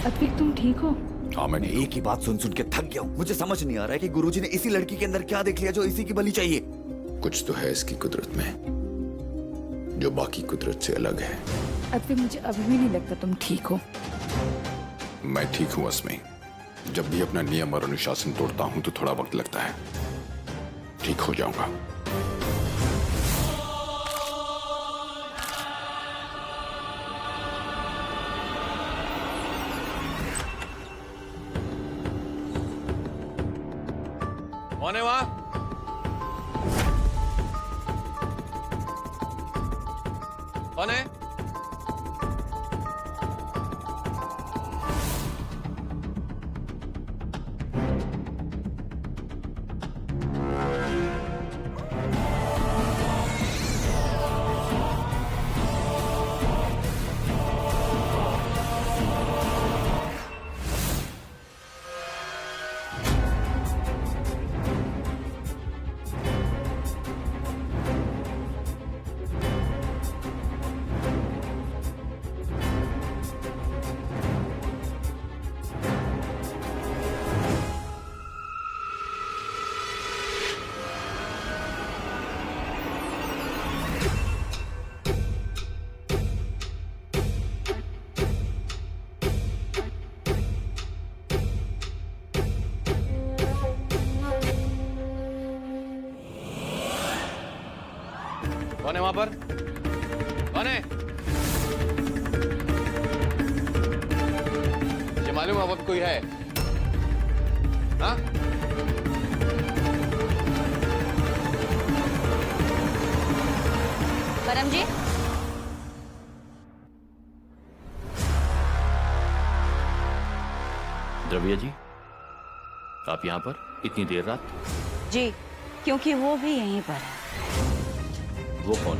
अद्विक तुम ठीक हो? हाँ मैं एक ही बात सुन सुन के थक गया हूँ। मुझे समझ नहीं आ रहा है कि गुरुजी ने इसी लड़की के अंदर क्या देख लिया जो इसी की बलि चाहिए। कुछ तो है इसकी कुदरत में जो बाकी कुदरत से अलग है। अद्विक मुझे अभी भी नहीं लगता तुम ठीक हो। मैं ठीक हूँ अस्मी। जब भी अपना नियम और अनुशासन तोड़ता हूँ तो थोड़ा वक्त लगता है। ठीक हो जाऊंगा। कौन है वहां? कौन है? कौन है वहां पर? कौन है? मुझे मालूम है वक्त कोई है। हाँ? परम जी, द्रव्य जी, आप यहाँ पर इतनी देर रात? जी, क्योंकि वो भी यहीं पर है। वो कौन?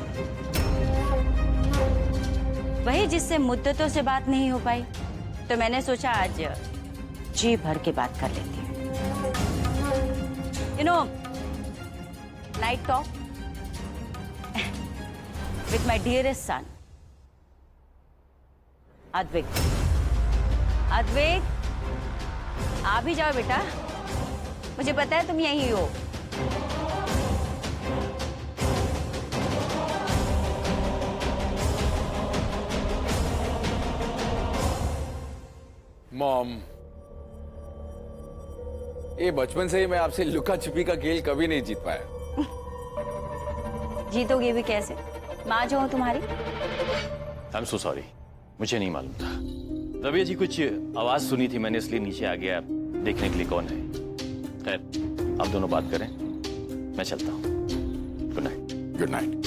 वही जिससे मुद्दतों से बात नहीं हो पाई, तो मैंने सोचा आज जी भर के बात कर लेती हूँ। Night talk with my dearest son Advik. Advik, आ भी जाओ बेटा, मुझे पता है तुम यहीं हो। मॉम, ये बचपन से ही मैं आपसे लुका छिपी का खेल कभी नहीं जीत पाया। जीतोगे भी कैसे? माँ जो हो तुम्हारी। आई एम सो सॉरी, मुझे नहीं मालूम था। द्रव्य जी, कुछ आवाज सुनी थी मैंने, इसलिए नीचे आ गया देखने के लिए कौन है। खैर, आप दोनों बात करें, मैं चलता हूँ। Good night. Good night.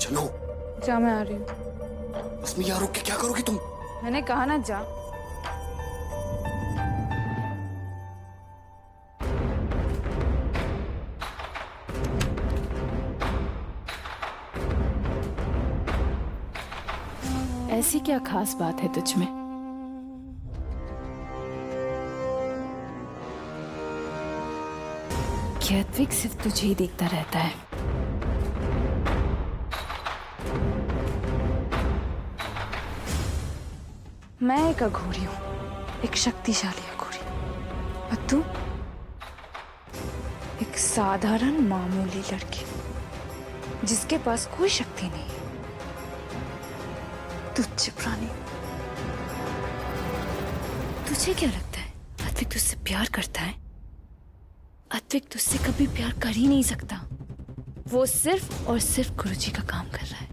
चलो। जा, मैं आ रही हूँ। अस्मी यार, रुक के क्या करोगी तुम? मैंने कहा ना जा। ऐसी क्या खास बात है तुझ में? कि अद्विक सिर्फ तुझे ही देखता रहता है। मैं एक अघोरी हूं, एक शक्तिशाली अघोरी, और तू एक साधारण मामूली लड़की जिसके पास कोई शक्ति नहीं है। तुच्छ प्राणी। तुझे क्या लगता है अद्विक तुझसे प्यार करता है? अद्विक तुझसे कभी प्यार कर ही नहीं सकता। वो सिर्फ और सिर्फ गुरुजी का काम कर रहा है।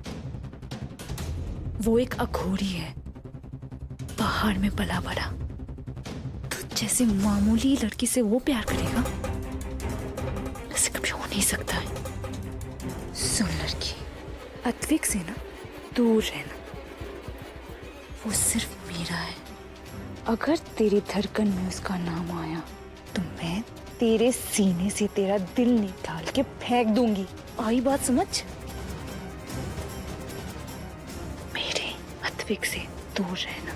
वो एक अघोरी है, पहाड़ में पला बड़ा। तो जैसे मामूली लड़की से वो प्यार करेगा, ऐसे कभी हो नहीं सकता है। सुन लड़की, अद्विक से ना दूर रहना। वो सिर्फ मेरा है। अगर तेरी धड़कन में उसका नाम आया तो मैं तेरे सीने से तेरा दिल निकाल के फेंक दूंगी। आई बात समझ? मेरे अद्विक से दूर रहना।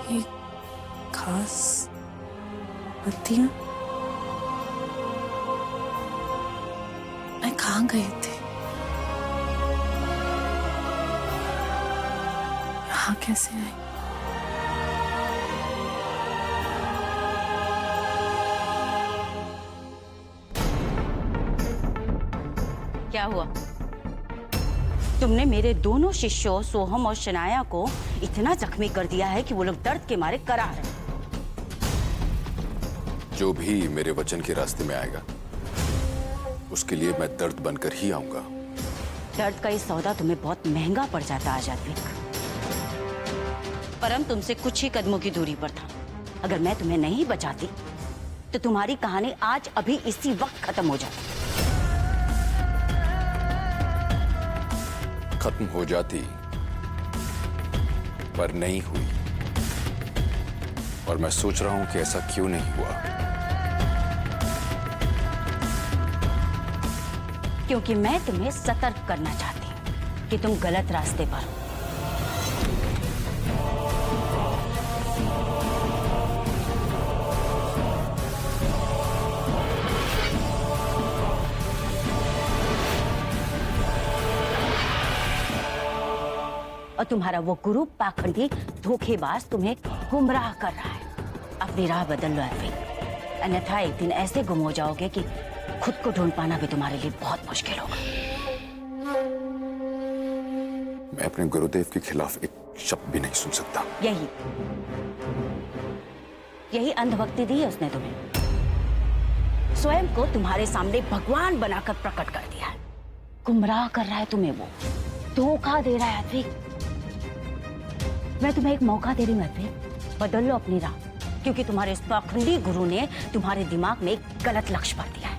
ये खास पत्तियां मैं कहाँ गए थे? यहाँ कैसे आए? क्या हुआ? तुमने मेरे दोनों शिष्यों सोहम और शनाया को इतना जख्मी कर दिया है कि वो लोग दर्द के मारे कराह रहे हैं। जो भी मेरे वचन के रास्ते में आएगा उसके लिए मैं दर्द बनकर ही आऊंगा। दर्द का ये सौदा तुम्हें बहुत महंगा पड़ जाता आजाद। परम तुमसे कुछ ही कदमों की दूरी पर था। अगर मैं तुम्हें नहीं बचाती तो तुम्हारी कहानी आज अभी इसी वक्त खत्म हो जाती। खत्म हो जाती पर नहीं हुई, और मैं सोच रहा हूं कि ऐसा क्यों नहीं हुआ। क्योंकि मैं तुम्हें सतर्क करना चाहती हूँ कि तुम गलत रास्ते पर हो। और तुम्हारा वो गुरु पाखंडी धोखेबाज तुम्हें गुमराह कर रहा है। अपनी राह बदल लो अरविंद, अन्यथा एक दिन ऐसे गुम हो जाओगे कि खुद को ढूंढ पाना भी तुम्हारे लिए बहुत मुश्किल होगा। मैं अपने गुरुदेव के खिलाफ एक शब्द भी नहीं सुन सकता। यही अंधभक्ति दी है उसने तुम्हें। स्वयं को तुम्हारे सामने भगवान बनाकर प्रकट कर दिया है। गुमराह कर रहा है तुम्हें, वो धोखा दे रहा है अरविंद। मैं तुम्हें एक मौका दे रही हूँ अरविंद, बदल लो अपनी राह, क्योंकि तुम्हारे इस पाखंडी गुरु ने तुम्हारे दिमाग में एक गलत लक्ष्य भर दिया है।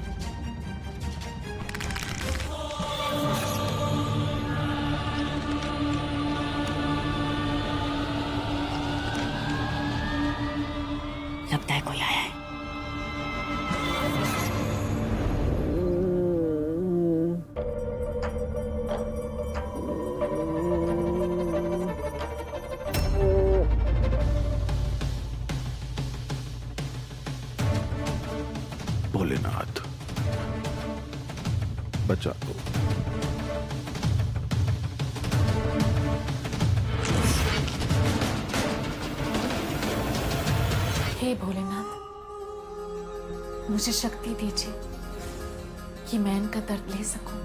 लगता है कोई आया है। भोलेनाथ बचा दो। हे भोलेनाथ, मुझे शक्ति दीजिए कि मैं इनका दर्द ले सकूं।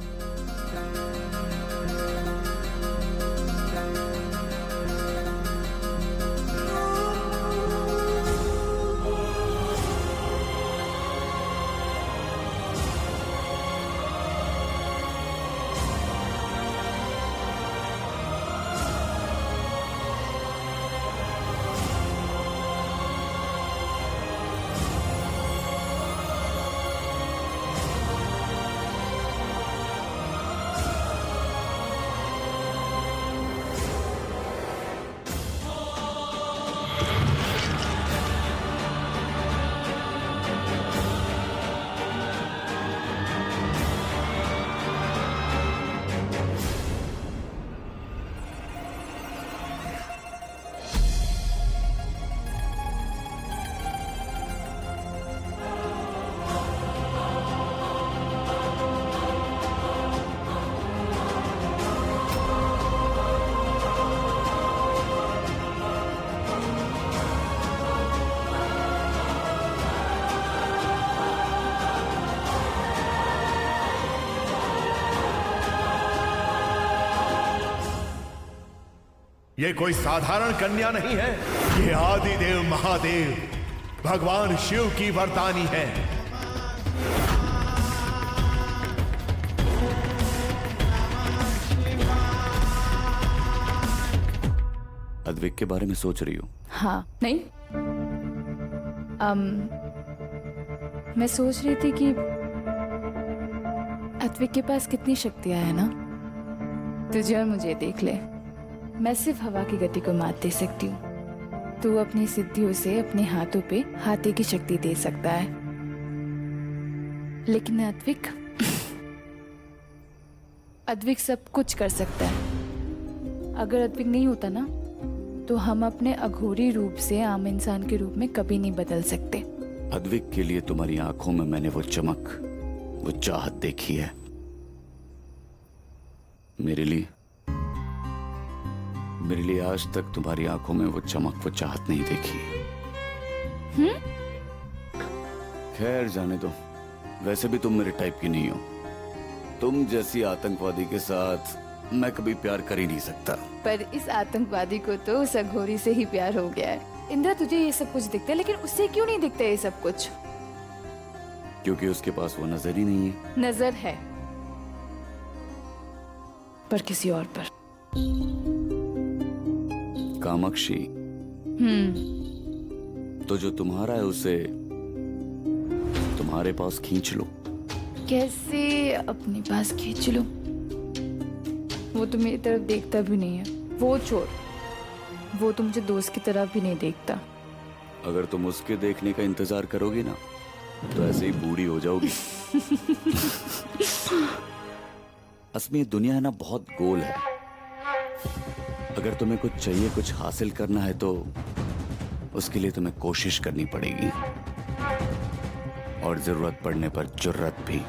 ये कोई साधारण कन्या नहीं है, ये आदिदेव महादेव भगवान शिव की वरदानी है। अद्विक के बारे में सोच रही हूँ? हाँ नहीं, मैं सोच रही थी कि अद्विक के पास कितनी शक्तियां है ना। तुझे और मुझे देख ले, मैं सिर्फ हवा की गति को मात दे सकती हूँ, तू अपनी सिद्धियों से अपने हाथों पे हाथी की शक्ति दे सकता है, लेकिन अद्विक अद्विक सब कुछ कर सकता है। अगर अद्विक नहीं होता ना तो हम अपने अघोरी रूप से आम इंसान के रूप में कभी नहीं बदल सकते। अद्विक के लिए तुम्हारी आंखों में मैंने वो चमक, वो चाहत देखी है। मेरे लिए आज तक तुम्हारी आंखों में वो चमक, वो चाहत नहीं देखी। खैर जाने दो, वैसे भी तुम मेरे टाइप की नहीं हो। तुम जैसी आतंकवादी के साथ मैं कभी प्यार कर ही नहीं सकता। पर इस आतंकवादी को तो उस अघोरी से ही प्यार हो गया है। इंद्रा तुझे ये सब कुछ दिखता है, लेकिन उससे क्यों नहीं दिखता ये सब कुछ? क्योंकि उसके पास वो नजर ही नहीं है। नजर है, पर किसी और पर। कामाक्षी, तो जो तुम्हारा है उसे तुम्हारे पास खींच लो। कैसे अपने पास खींच लो? वो तो मेरी तरफ देखता भी नहीं है। वो छोड़, वो तो मुझे दोस्त की तरफ भी नहीं देखता। अगर तुम उसके देखने का इंतजार करोगी ना तो ऐसे ही बूढ़ी हो जाओगी। असली ये दुनिया है ना, बहुत गोल है। अगर तुम्हें कुछ चाहिए, कुछ हासिल करना है तो उसके लिए तुम्हें कोशिश करनी पड़ेगी, और जरूरत पड़ने पर जुर्रत भी।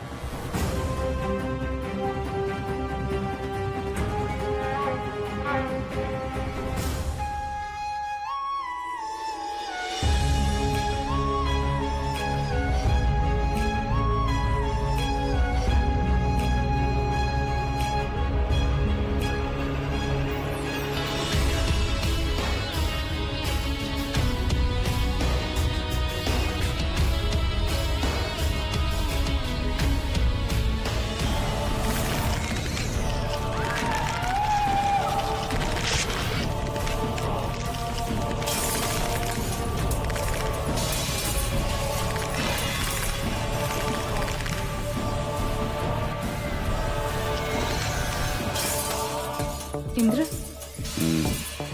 इंद्र,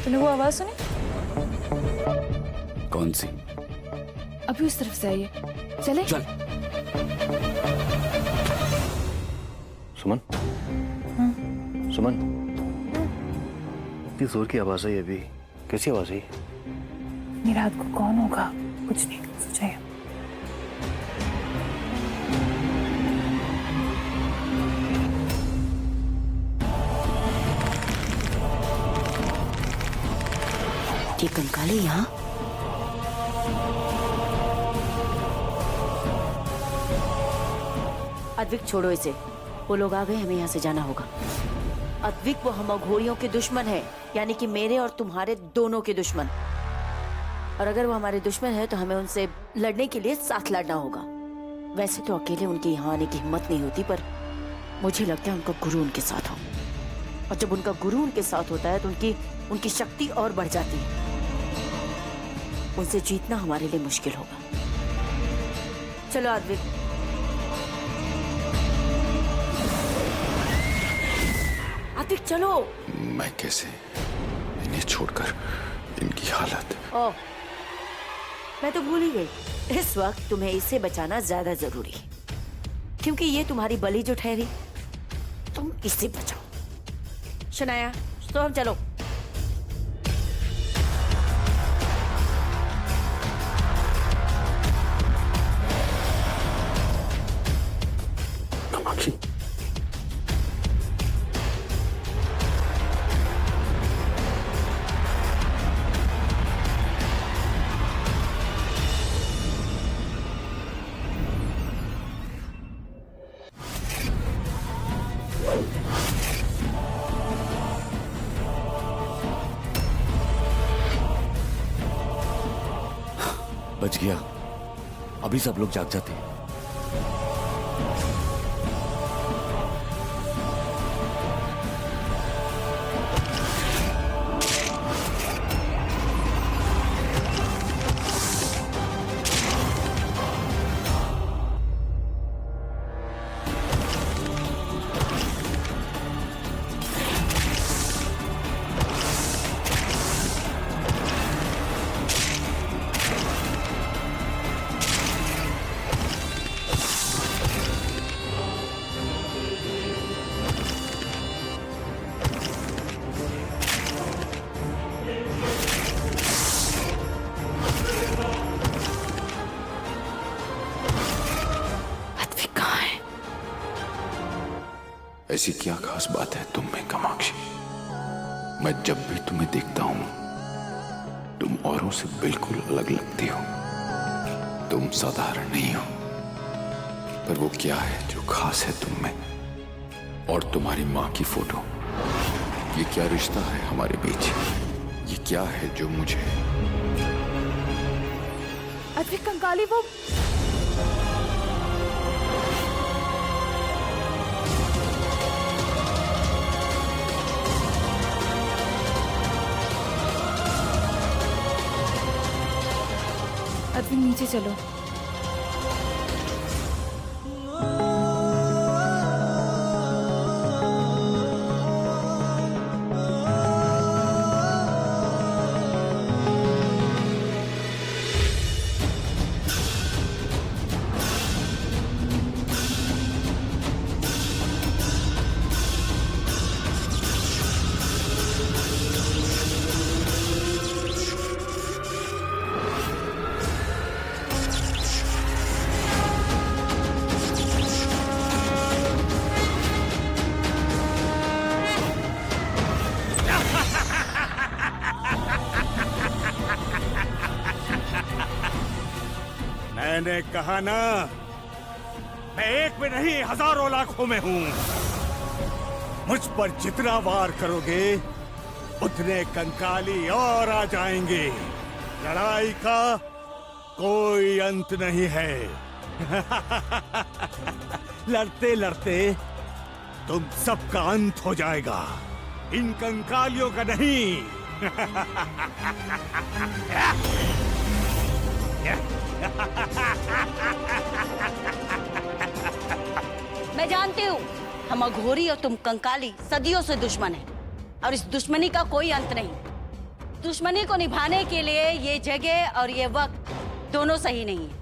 तूने वो आवाज सुनी? कौन सी? अभी उस तरफ से आई है। चले? चल। सुमन, सुमन, इतनी जोर की आवाज आई अभी, कैसी आवाज आई? ये रात को कौन होगा? कुछ नहीं सोचा है। ये कंकाली यहाँ? अद्विक छोड़ो इसे, वो लोग आ गए, हमें यहाँ से जाना होगा। अद्विक वो हम अघोरियों के दुश्मन है, यानी कि मेरे और तुम्हारे दोनों के दुश्मन। और अगर वो हमारे दुश्मन है तो हमें उनसे लड़ने के लिए साथ लड़ना होगा। वैसे तो अकेले उनके यहाँ आने की हिम्मत नहीं होती, पर मुझे लगता है उनका गुरु उनके साथ हो, और जब उनका गुरु उनके साथ होता है तो उनकी शक्ति और बढ़ जाती है। उनसे जीतना हमारे लिए मुश्किल होगा। चलो अद्विक। अद्विक चलो। मैं कैसे इन्हें छोड़कर, इनकी हालत। ओह, मैं तो भूल ही गई। इस वक्त तुम्हें इससे बचाना ज्यादा जरूरी है, क्योंकि ये तुम्हारी बलि जो ठहरी, तुम इससे बचाओ। शनाया, तो हम चलो। कामाक्षी, बच गया। अभी सब लोग जाग जाते। अद्विक कहाँ है? ऐसी क्या खास बात है तुम में कामाक्षी? मैं जब भी तुम्हें देखता हूं तुम औरों से बिल्कुल अलग लगती हो। तुम साधारण नहीं हो, पर वो क्या है जो खास है तुम में? और तुम्हारी माँ की फोटो, ये क्या रिश्ता है हमारे बीच? ये क्या है जो मुझे... अद्विक कंकाली वो अद्विक नीचे चलो। मैंने कहा ना, मैं एक में नहीं हजारों लाखों में हूं। मुझ पर जितना वार करोगे उतने कंकाली और आ जाएंगे। लड़ाई का कोई अंत नहीं है। लड़ते लड़ते तुम सबका अंत हो जाएगा, इन कंकालियों का नहीं। मैं जानती हूँ हम अघोरी और तुम कंकाली सदियों से दुश्मन हैं, और इस दुश्मनी का कोई अंत नहीं। दुश्मनी को निभाने के लिए ये जगह और ये वक्त दोनों सही नहीं है।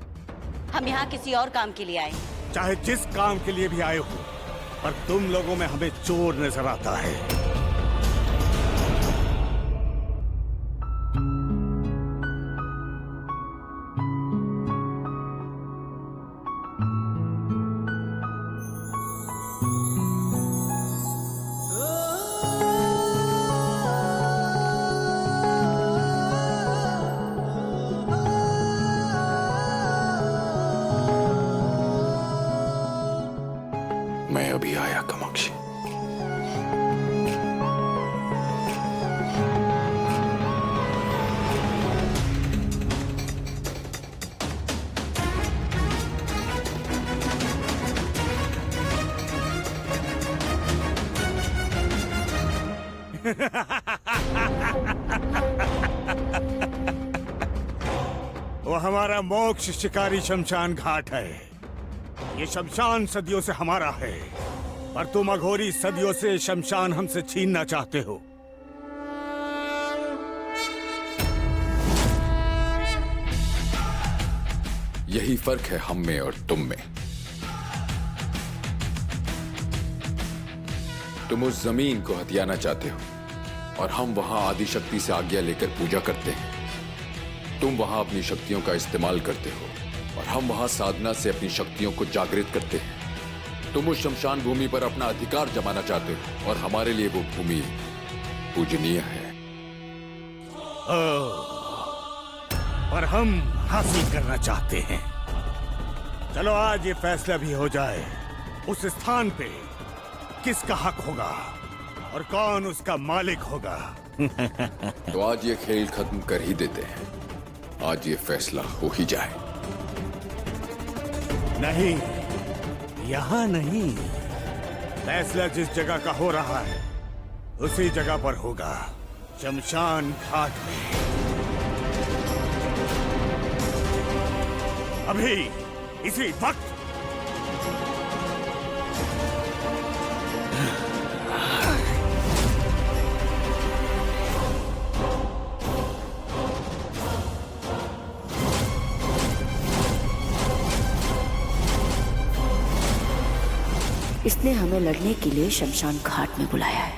हम यहाँ किसी और काम के लिए आए। चाहे जिस काम के लिए भी आए हो, पर तुम लोगों में हमें चोर नजर आता है। मैं अभी आया कामाक्षी। वो हमारा मोक्ष शिकारी शमशान घाट है। ये शमशान सदियों से हमारा है, पर तुम अघोरी सदियों से शमशान हमसे छीनना चाहते हो। यही फर्क है हम में और तुम में। तुम उस जमीन को हथियाना चाहते हो और हम वहां आदि शक्ति से आज्ञा लेकर पूजा करते हैं। तुम वहां अपनी शक्तियों का इस्तेमाल करते हो और हम वहां साधना से अपनी शक्तियों को जागृत करते हैं। तुम उस शमशान भूमि पर अपना अधिकार जमाना चाहते हो और हमारे लिए वो भूमि पूजनीय है। और हम हासिल करना चाहते हैं। चलो आज ये फैसला भी हो जाए, उस स्थान पे किसका हक होगा और कौन उसका मालिक होगा। तो आज ये खेल खत्म कर ही देते हैं। आज ये फैसला हो ही जाए। नहीं, यहाँ नहीं। फैसला जिस जगह का हो रहा है उसी जगह पर होगा, शमशान घाट में। अभी इसी वक्त। इसने हमें लड़ने के लिए शमशान घाट में बुलाया है,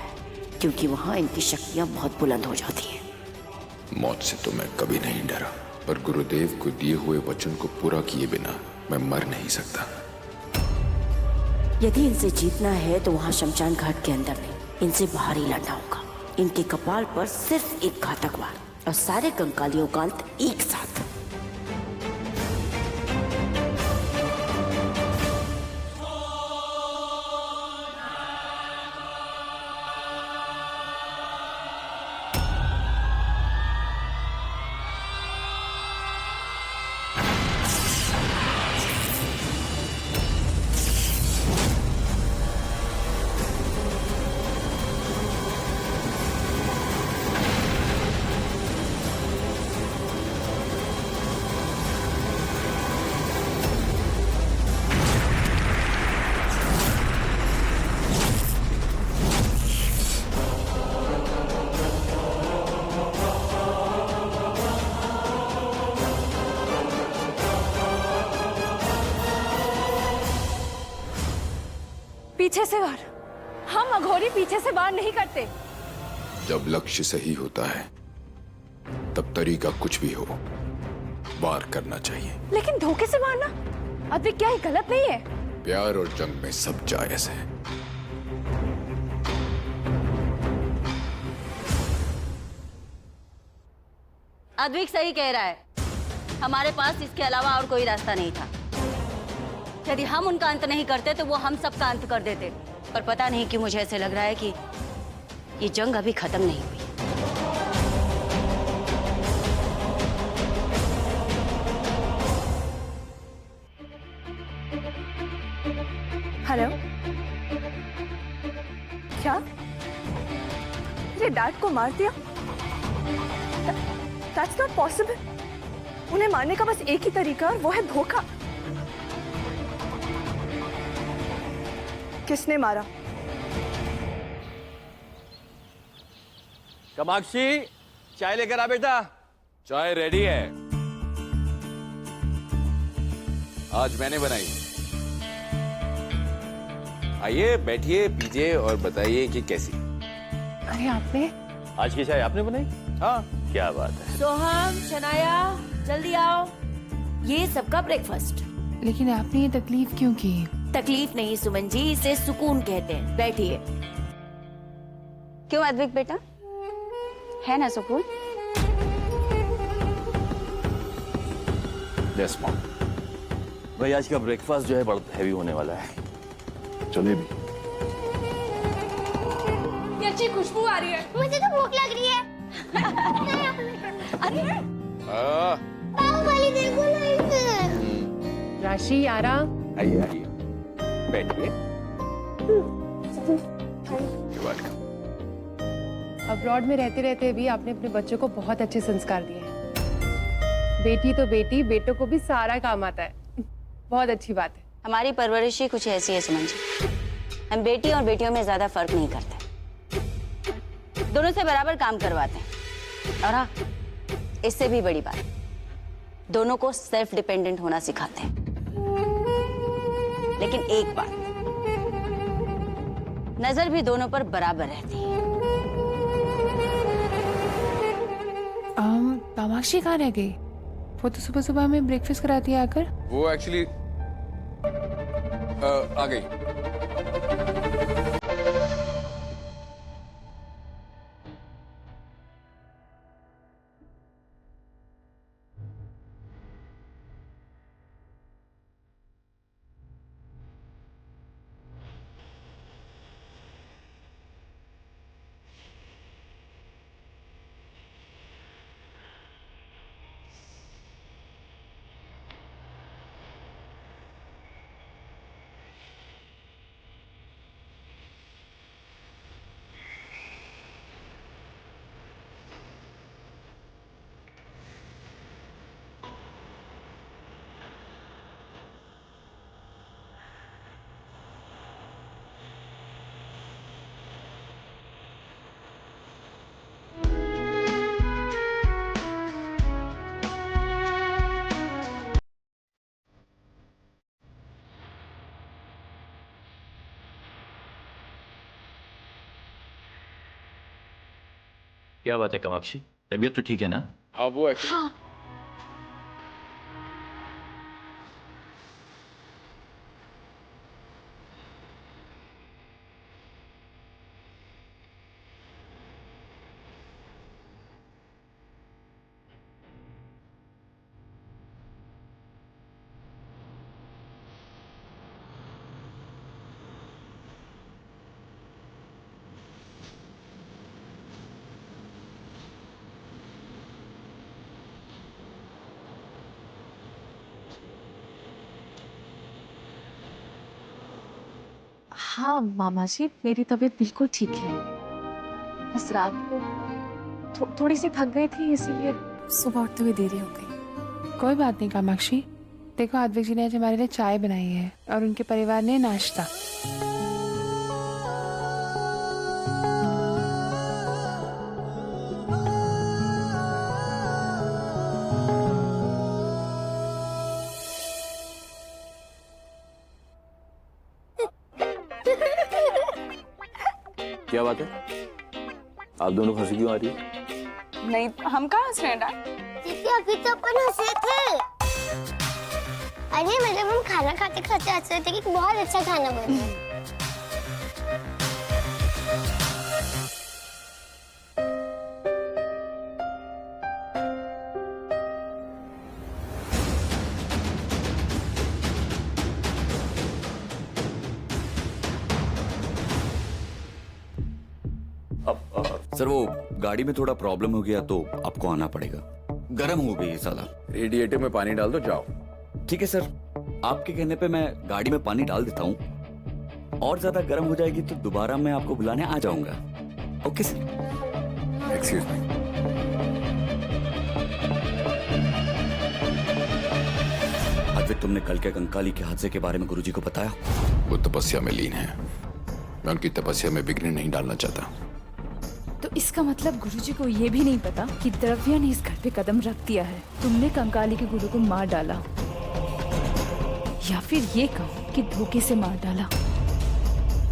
क्योंकि वहां इनकी शक्तियां बहुत बुलंद हो जाती हैं। मौत से तो मैं कभी नहीं डरा, पर गुरुदेव को दिए हुए वचन को पूरा किए बिना मैं मर नहीं सकता। यदि इनसे जीतना है तो वहां शमशान घाट के अंदर नहीं, इनसे बाहर ही लड़ना होगा। इनके कपाल पर सिर्फ एक घातक वार और सारे कंकालियों का अंत एक साथ। पीछे से वार। हम अघोरी पीछे से वार नहीं करते। जब लक्ष्य सही होता है तब तरीका कुछ भी हो, वार करना चाहिए। लेकिन धोखे से मारना अद्विक, क्या ये गलत नहीं है? प्यार और जंग में सब जायज है। अद्विक सही कह रहा है, हमारे पास इसके अलावा और कोई रास्ता नहीं था। यदि हम उनका अंत नहीं करते तो वो हम सबका अंत कर देते। पर पता नहीं क्यों मुझे ऐसे लग रहा है कि ये जंग अभी खत्म नहीं हुई। हेलो, क्या ये डैड को मार दिया? That's not possible. उन्हें मारने का बस एक ही तरीका है और वो है धोखा। किसने मारा? कामाक्षी, चाय लेकर आ बेटा। चाय रेडी है, आज मैंने बनाई। आइए बैठिए, पीजिए और बताइए कि कैसी। अरे आपने? आज की चाय आपने बनाई? हाँ। क्या बात है। सोहम, शनाया, जल्दी आओ, ये सबका ब्रेकफास्ट। लेकिन आपने ये तकलीफ क्यों की? तकलीफ नहीं सुमन जी, इसे सुकून कहते हैं। बैठिए। क्यों अद्विक बेटा, है ना सुकून? Yes mom. भाई आज का ब्रेकफास्ट जो है बहुत हैवी होने वाला है। चलिए भी। ये अच्छी खुशबू आ रही है। मुझे तो भूख लग रही है। अरे पाव वाली देखो ना इसे। राशि, आरा, आइए आइए बैठिए। अब्रॉड में रहते रहते भी आपने अपने बच्चों को बहुत अच्छे संस्कार दिए हैं। बेटी तो बेटी, बेटों को भी सारा काम आता है। बहुत अच्छी बात है। हमारी परवरिश ही कुछ ऐसी है सुमन जी। हम बेटी और बेटियों में ज्यादा फर्क नहीं करते, दोनों से बराबर काम करवाते हैं। और हाँ, इससे भी बड़ी बात, दोनों को सेल्फ डिपेंडेंट होना सिखाते हैं। लेकिन एक बात, नजर भी दोनों पर बराबर रहती है। कामाक्षी कहाँ रह गई? वो तो सुबह सुबह हमें ब्रेकफास्ट कराती है आकर। वो एक्चुअली आ गई। क्या बात है कामाक्षी, तबीयत तो ठीक है ना? हाँ वो एक्चुअली हाँ मामा जी, मेरी तबीयत बिल्कुल ठीक है। बस रात को थोड़ी सी थक गई थी, इसीलिए सुबह उठते हुए देरी हो गई। कोई बात नहीं कामाक्षी, देखो आद्विक जी ने आज हमारे लिए चाय बनाई है और उनके परिवार ने नाश्ता। क्या बात है? आप दोनों हंसी क्यों आ रही है? नहीं, हम कहाँ हंस रहे हैं डैड? दीदी अभी तो अपन हंसे थे। अरे मतलब हम खाना खाते खाते हंस रहे थे कि बहुत अच्छा खाना बना है। सर वो गाड़ी में थोड़ा प्रॉब्लम हो गया तो आपको आना पड़ेगा। गर्म हो गई है साला। रेडिएटर में पानी डाल दो, जाओ। ठीक है सर, आपके कहने पे मैं गाड़ी में पानी डाल देता हूँ। और ज्यादा गर्म हो जाएगी तो दोबारा मैं आपको बुलाने आ जाऊंगा। Okay sir. Excuse me. Advik, तुमने कल के कंकाली के हादसे के बारे में गुरुजी को बताया? वो तपस्या में लीन है, मैं उनकी तपस्या में विघ्न नहीं डालना चाहता। तो इसका मतलब गुरुजी को ये भी नहीं पता कि द्रव्या ने इस घर पे कदम रख दिया है। तुमने कंकाली के गुरु को मार डाला, या फिर ये कहो कि धोखे से मार डाला।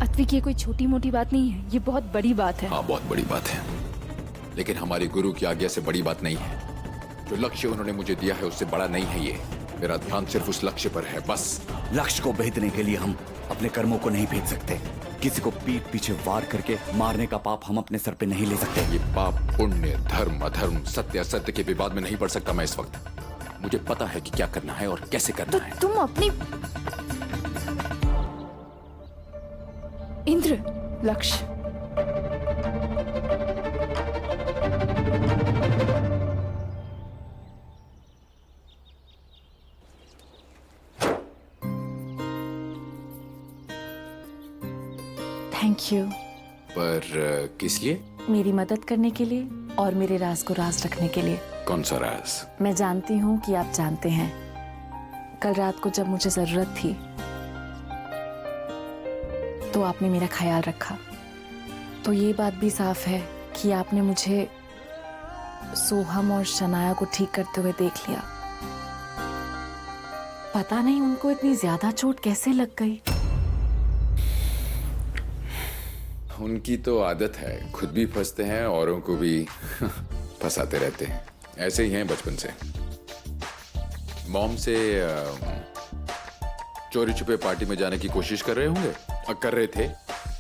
अद्विक, ये कोई छोटी मोटी बात नहीं है, ये बहुत बड़ी बात है। हाँ बहुत बड़ी बात है, लेकिन हमारे गुरु की आज्ञा से बड़ी बात नहीं है। जो लक्ष्य उन्होंने मुझे दिया है उससे बड़ा नहीं है ये। मेरा ध्यान सिर्फ उस लक्ष्य पर है, बस। लक्ष्य को भेदने के लिए हम अपने कर्मों को नहीं भेद सकते। किसी को पीठ पीछे वार करके मारने का पाप हम अपने सर पे नहीं ले सकते। ये पाप, पुण्य, धर्म, अधर्म, सत्य असत्य के विवाद में नहीं पड़ सकता मैं इस वक्त। मुझे पता है कि क्या करना है और कैसे करना है। तुम अपनी इंद्र, लक्ष्य। Thank you. पर किस लिए? मेरी मदद करने के लिए और मेरे राज को राज रखने के लिए। कौन सा राज? मैं जानती हूँ कि आप जानते हैं। कल रात को जब मुझे जरूरत थी तो आपने मेरा ख्याल रखा। तो ये बात भी साफ है कि आपने मुझे सोहम और शनाया को ठीक करते हुए देख लिया। पता नहीं उनको इतनी ज्यादा चोट कैसे लग गई। उनकी तो आदत है, खुद भी फंसते हैं, औरों को भी फंसाते रहते हैं। ऐसे ही हैं बचपन से। मॉम से चोरी छुपे पार्टी में जाने की कोशिश कर रहे होंगे, कर रहे थे,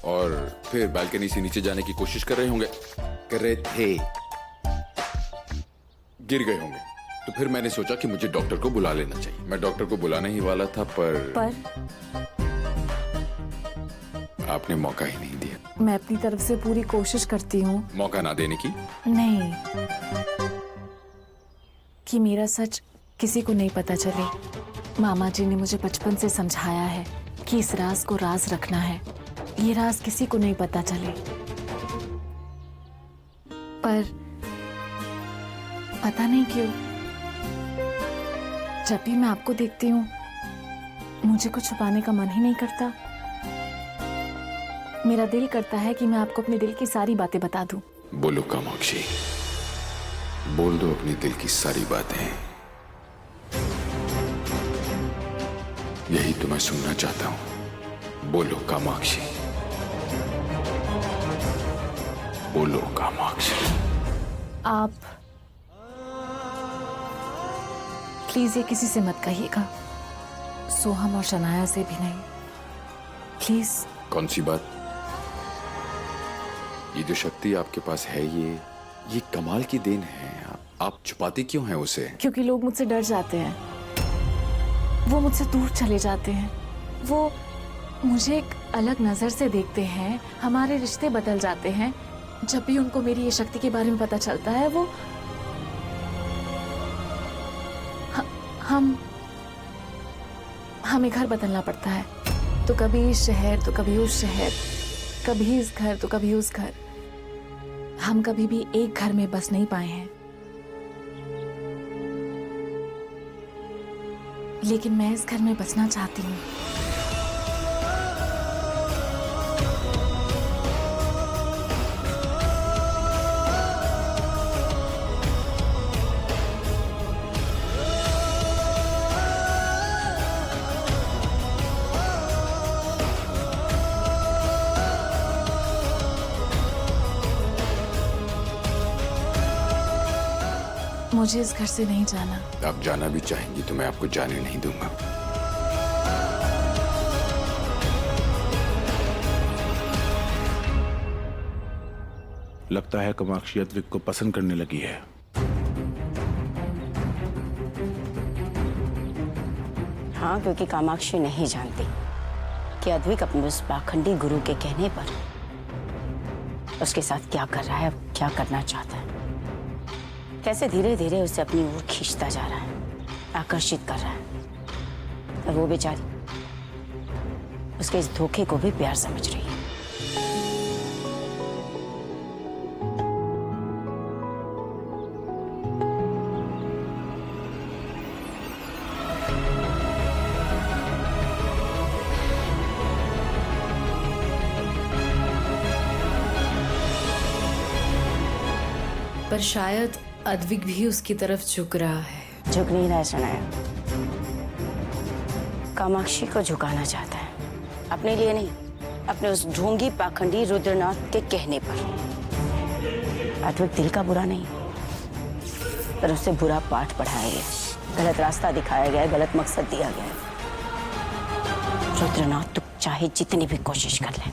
और फिर बालकनी से नीचे जाने की कोशिश कर रहे होंगे, कर रहे थे, गिर गए होंगे। तो फिर मैंने सोचा कि मुझे डॉक्टर को बुला लेना चाहिए। मैं डॉक्टर को बुलाने ही वाला था, पर आपने मौका ही नहीं दिया। मैं अपनी तरफ से पूरी कोशिश करती हूँ। मौका ना देने की? नहीं, कि मेरा सच किसी को नहीं पता चले। मामा जी ने मुझे बचपन से समझाया है कि इस राज को राज रखना है, ये राज किसी को नहीं पता चले। पर पता नहीं क्यों जब भी मैं आपको देखती हूँ मुझे कुछ छुपाने का मन ही नहीं करता। मेरा दिल करता है कि मैं आपको अपने दिल की सारी बातें बता दूं। बोलो कामाक्षी, बोल दो अपने दिल की सारी बातें। यही तो मैं सुनना चाहता हूं। बोलो कामाक्षी, बोलो कामाक्षी। आप प्लीज ये किसी से मत कहिएगा, सोहम और शनाया से भी नहीं, प्लीज। कौन सी बात? ये जो शक्ति आपके पास है ये कमाल की देन है। आप छुपाती क्यों हैं उसे? क्योंकि लोग मुझसे डर जाते हैं, वो मुझसे दूर चले जाते हैं, वो मुझे एक अलग नजर से देखते हैं, हमारे रिश्ते बदल जाते हैं। जब भी उनको मेरी ये शक्ति के बारे में पता चलता है, वो हमें घर बदलना पड़ता है, तो कभी इस शहर तो कभी उस शहर, कभी इस घर तो कभी उस घर। हम कभी भी एक घर में बस नहीं पाए हैं, लेकिन मैं इस घर में बसना चाहती हूँ। मुझे इस घर से नहीं जाना। आप जाना भी चाहेंगी तो मैं आपको जाने नहीं दूंगा। लगता है कामाक्षी अद्विक को पसंद करने लगी है। हाँ, क्योंकि कामाक्षी नहीं जानती कि अद्विक अपने उस पाखंडी गुरु के कहने पर उसके साथ क्या कर रहा है, क्या करना चाहता है, कैसे धीरे धीरे उसे अपनी ओर खींचता जा रहा है, आकर्षित कर रहा है। और वो बेचारी उसके इस धोखे को भी प्यार समझ रही है। पर शायद अद्विक भी उसकी तरफ झुक रहा है। झुक नहीं रहा है शनाया, कामाक्षी को झुकाना चाहता है, अपने लिए नहीं, अपने उस ढोंगी पाखंडी रुद्रनाथ के कहने पर। अद्विक दिल का बुरा नहीं, पर उसे बुरा पाठ पढ़ाया गया, गलत रास्ता दिखाया गया, गलत मकसद दिया गया। रुद्रनाथ तू चाहे जितनी भी कोशिश कर ले,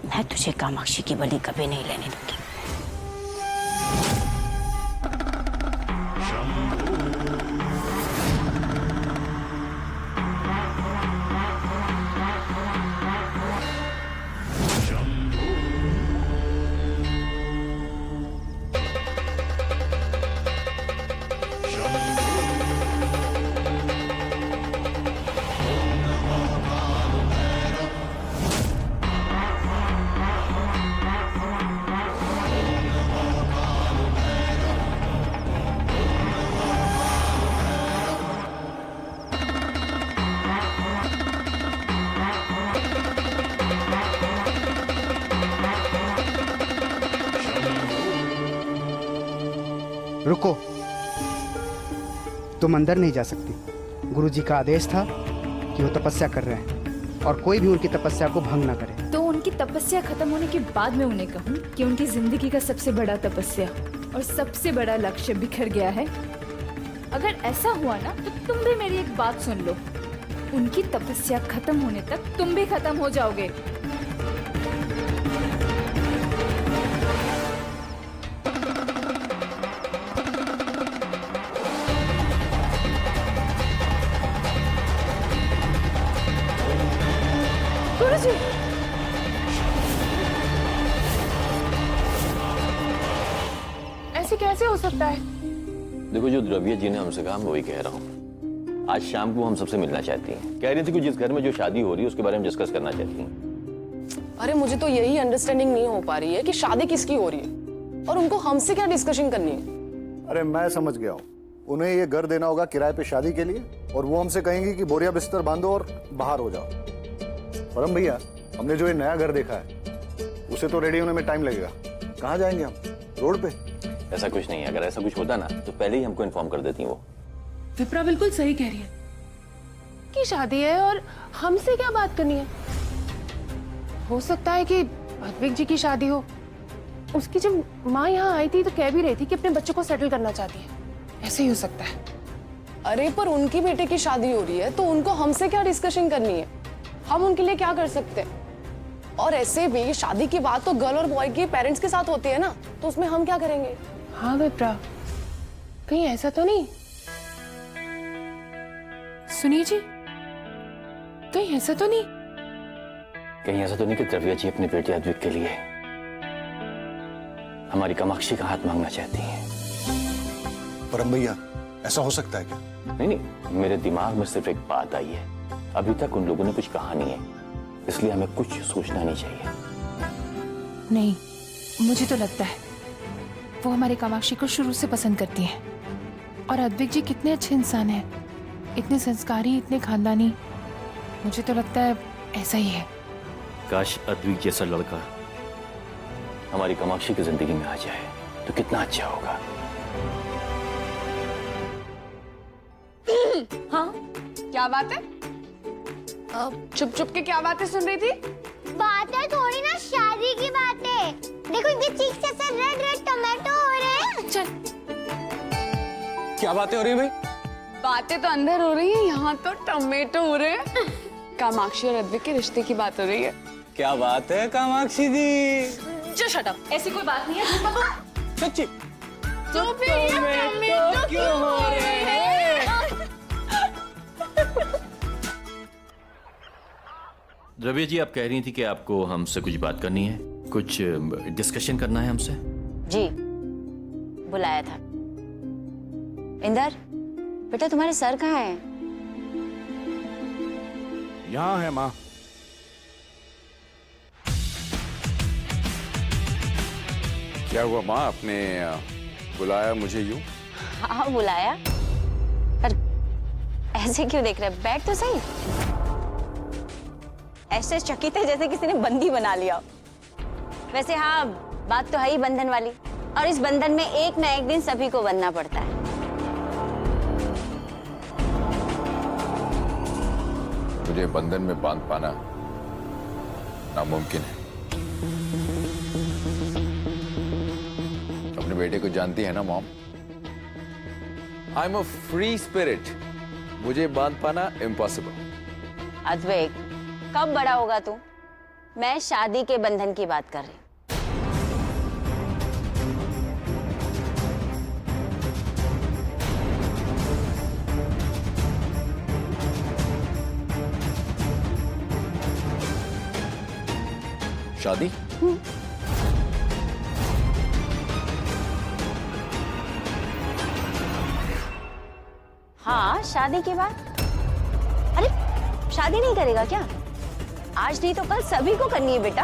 मैं तुझे कामाक्षी की बलि कभी नहीं लेने दूंगी। रुको, तुम अंदर नहीं जा सकती। गुरुजी का आदेश था कि वो तपस्या कर रहे हैं और कोई भी उनकी तपस्या को भंग ना करे। तो उनकी तपस्या खत्म होने के बाद मैं उन्हें कहूँ कि उनकी जिंदगी का सबसे बड़ा तपस्या और सबसे बड़ा लक्ष्य बिखर गया है। अगर ऐसा हुआ ना तो तुम भी मेरी एक बात सुन लो, उनकी तपस्या खत्म होने तक तुम भी खत्म हो जाओगे। ऐसे कैसे हो सकता है? देखो, जो द्रव्य जी ने हमसे कहा, मैं वही कह रहा हूँ। आज शाम को हम सबसे मिलना चाहती हैं। कह रही थी कि जिस घर में जो शादी हो रही है उसके बारे में डिस्कस करना चाहती हैं। अरे मुझे तो यही अंडरस्टैंडिंग नहीं हो पा रही है कि शादी किसकी हो रही है और उनको हमसे क्या डिस्कशन करनी है। अरे मैं समझ गया हूँ, उन्हें ये घर देना होगा किराए पे शादी के लिए, और वो हमसे कहेंगी कि बोरिया बिस्तर बांधो और बाहर हो जाओ। परम भैया, हमने जो ये नया घर देखा है उसे तो रेडी होने में टाइम लगेगा। कहाँ जाएंगे हम? रोड पे? ऐसा कुछ नहीं है। अगर ऐसा कुछ होता ना तो पहले ही हमको इन्फॉर्म कर देती वो। विप्रा बिल्कुल सही कह रही है कि शादी है और हमसे क्या बात करनी है। हो सकता है कि अद्विक जी की शादी हो उसकी जब माँ यहाँ आई थी तो कह भी रही थी कि अपने बच्चों को सेटल करना चाहती है। ऐसे ही हो सकता है। अरे पर उनकी बेटे की शादी हो रही है तो उनको हमसे क्या डिस्कशन करनी है? हम उनके लिए क्या कर सकते हैं? और ऐसे भी शादी की बात तो गर्ल और बॉय के पेरेंट्स के साथ होती है ना, तो उसमें हम क्या करेंगे? हाँ विप्रा, कहीं ऐसा तो नहीं? सुनिए जी, कहीं ऐसा तो नहीं? कहीं ऐसा तो नहीं कि द्रव्या जी अपने बेटे अद्विक के लिए हमारी कामाक्षी का हाथ मांगना चाहती हैं? परम भैया, ऐसा हो सकता है क्या? नहीं, मेरे दिमाग में सिर्फ एक बात आई है। अभी तक उन लोगों ने कुछ कहा नहीं है, इसलिए हमें कुछ सोचना नहीं चाहिए। नहीं, मुझे तो लगता है वो हमारी कामाक्षी को शुरू से पसंद करती हैं। और अद्विक जी कितने अच्छे इंसान हैं, इतने संस्कारी, इतने खानदानी। मुझे तो लगता है ऐसा ही है। काश अद्विक जैसा लड़का हमारी कामाक्षी की जिंदगी में आ जाए तो कितना अच्छा होगा। हाँ, क्या बात है? चुप चुप के क्या बातें सुन रही थी? बातें थोड़ी ना, शादी की बातें। देखो इनके चीक से रेड रेड टमाटो हो रहे हैं। चल, क्या बातें हो रही है भाई? बातें तो अंदर हो रही है, यहाँ तो टमेटो हो रहे हैं। कामाक्षी और अद्विक के रिश्ते की बात हो रही है। क्या बात है कामाक्षी जी? जो शट अप, ऐसी कोई बात नहीं है। सच्ची? तो फिर ये टमेटो क्यों हो रहे हैं? द्रव्या जी, आप कह रही थी कि आपको हमसे कुछ बात करनी है, कुछ डिस्कशन करना है हमसे। जी, बुलाया था। इंदर, बेटा तुम्हारे सर कहाँ हैं? यहाँ है माँ। क्या हुआ माँ, आपने बुलाया मुझे यूं? हाँ बुलाया, पर ऐसे क्यों देख रहे? बैठ तो सही। ऐसे चकित है जैसे किसी ने बंदी बना लिया। वैसे हाँ, बात तो है ही बंधन वाली, और इस बंधन में एक ना एक दिन सभी को बनना पड़ता है। मुझे बंधन में बांध पाना नामुमकिन है। अपने बेटे को जानती है ना mom, I am a free spirit, मुझे बांध पाना इम्पॉसिबल। अद्वैत, कब बड़ा होगा तू? मैं शादी के बंधन की बात कर रही। शादी? हाँ, शादी की बात। अरे शादी नहीं करेगा क्या? आज नहीं तो कल सभी को करनी है बेटा।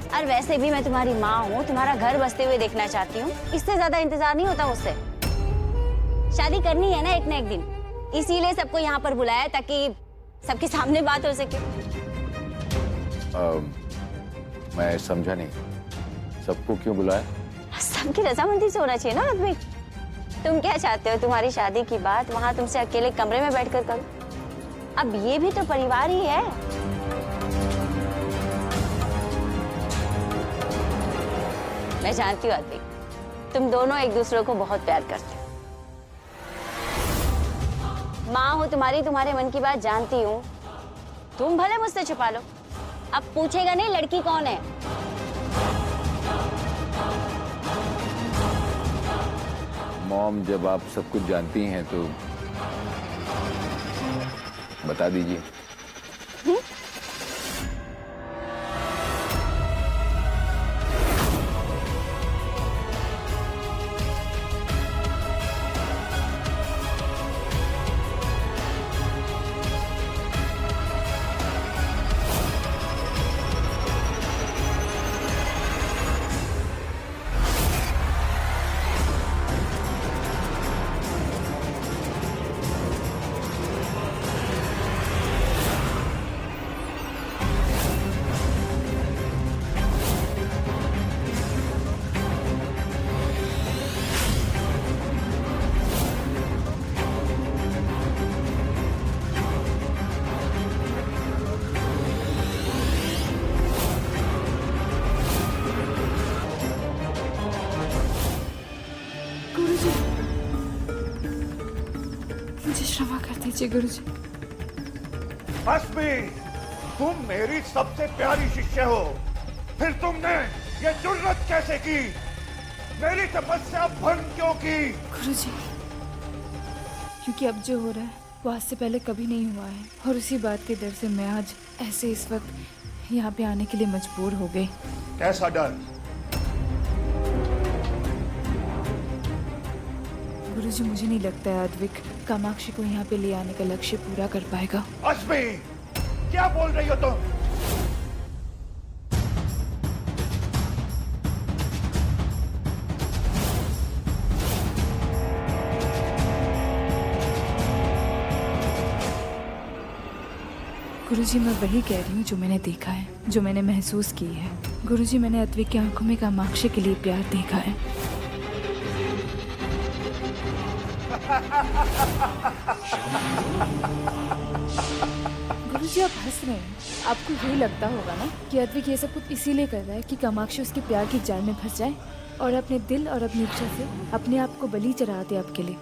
और वैसे भी मैं तुम्हारी माँ हूँ, तुम्हारा घर बसते हुए देखना चाहती हूँ। इससे ज्यादा इंतजार नहीं होता मुझसे। शादी करनी है ना एक दिन, इसीलिए सबको यहाँ पर बुलाया ताकि सबके सामने बात हो सके। मैं समझा नहीं, सबको क्यों बुलाया? सबकी रजामंदी से होना चाहिए ना अद्वैत। तुम क्या चाहते हो, तुम्हारी शादी की बात वहां तुमसे अकेले कमरे में बैठकर करूं? अब ये भी तो परिवार ही है। मैं जानती हूँ अद्वैत, तुम दोनों एक दूसरे को बहुत प्यार करते हो। माँ हो तुम्हारी, तुम्हारे मन की बात जानती हूँ। तुम भले मुझसे छुपा लो, अब पूछेगा नहीं लड़की कौन है। मॉम, जब आप सब कुछ जानती हैं तो बता दीजिए। मुझे क्षमा कर दीजिए गुरुजी। अस्मी, तुम मेरी सबसे प्यारी शिष्य हो, फिर तुमने ये जुर्रत कैसे की? मेरी तपस्या भंग क्यों की? गुरुजी, क्योंकि अब जो हो रहा है वो आज से पहले कभी नहीं हुआ है, और उसी बात के डर से मैं आज ऐसे इस वक्त यहाँ पे आने के लिए मजबूर हो गई। कैसा डर? गुरुजी, मुझे नहीं लगता है अद्विक कामाक्षी को यहाँ पे ले आने का लक्ष्य पूरा कर पाएगा। अस्मी, क्या बोल रही हो तुम? गुरुजी, मैं वही कह रही हूँ जो मैंने देखा है, जो मैंने महसूस की है। गुरुजी, मैंने अद्विक की आंखों में कामाक्षी के लिए प्यार देखा है। गुरुजी, आप हंस रहे हैं। आपको यही लगता होगा ना कि अद्विक ये सब कुछ इसीलिए कर रहा है कि कामाक्षी उसके प्यार की जाल में फंस जाए और अपने दिल और अपनी इच्छा से अपने आप को बलि चढ़ा दे आपके लिए,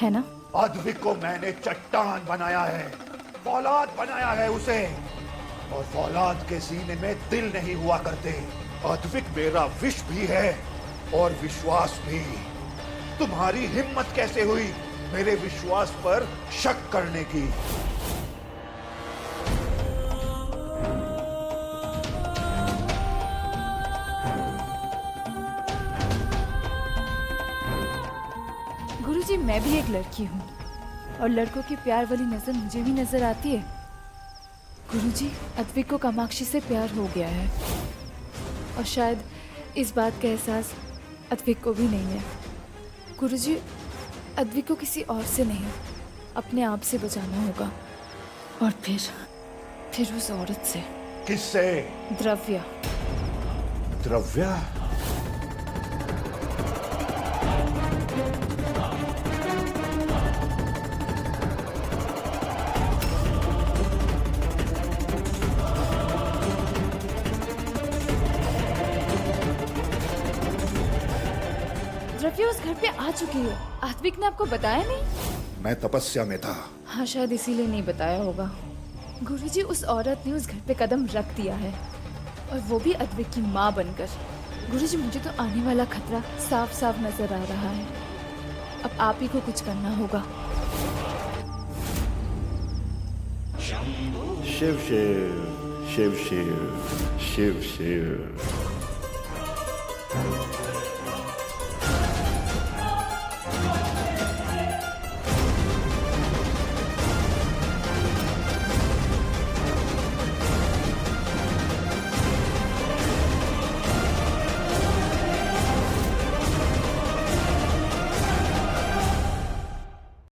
है ना? अद्विक को मैंने चट्टान बनाया है, फौलाद बनाया है उसे, और फौलाद के सीने में दिल नहीं हुआ करते। अद्विक मेरा विष भी है और विश्वास भी। तुम्हारी हिम्मत कैसे हुई मेरे विश्वास पर शक करने की? गुरुजी, मैं भी एक लड़की हूँ और लड़कों की प्यार वाली नजर मुझे भी नजर आती है। गुरुजी, अद्विक को कामाक्षी से प्यार हो गया है और शायद इस बात का एहसास अद्विक को भी नहीं है। गुरुजी, अद्विक को किसी और से नहीं, अपने आप से बचाना होगा, और फिर उस औरत से। किससे? द्रव्या। द्रव्या? द्रव्या उस घर पे आ चुकी है। अद्विक ने आपको बताया नहीं? मैं तपस्या में था। हाँ, शायद इसीलिए नहीं बताया होगा। गुरुजी, उस औरत ने उस घर पे कदम रख दिया है, और वो भी अद्विक की माँ बनकर। गुरुजी, मुझे तो आने वाला खतरा साफ साफ नजर आ रहा है। अब आप ही को कुछ करना होगा। शिव शिव शिव शिव शिव शिव।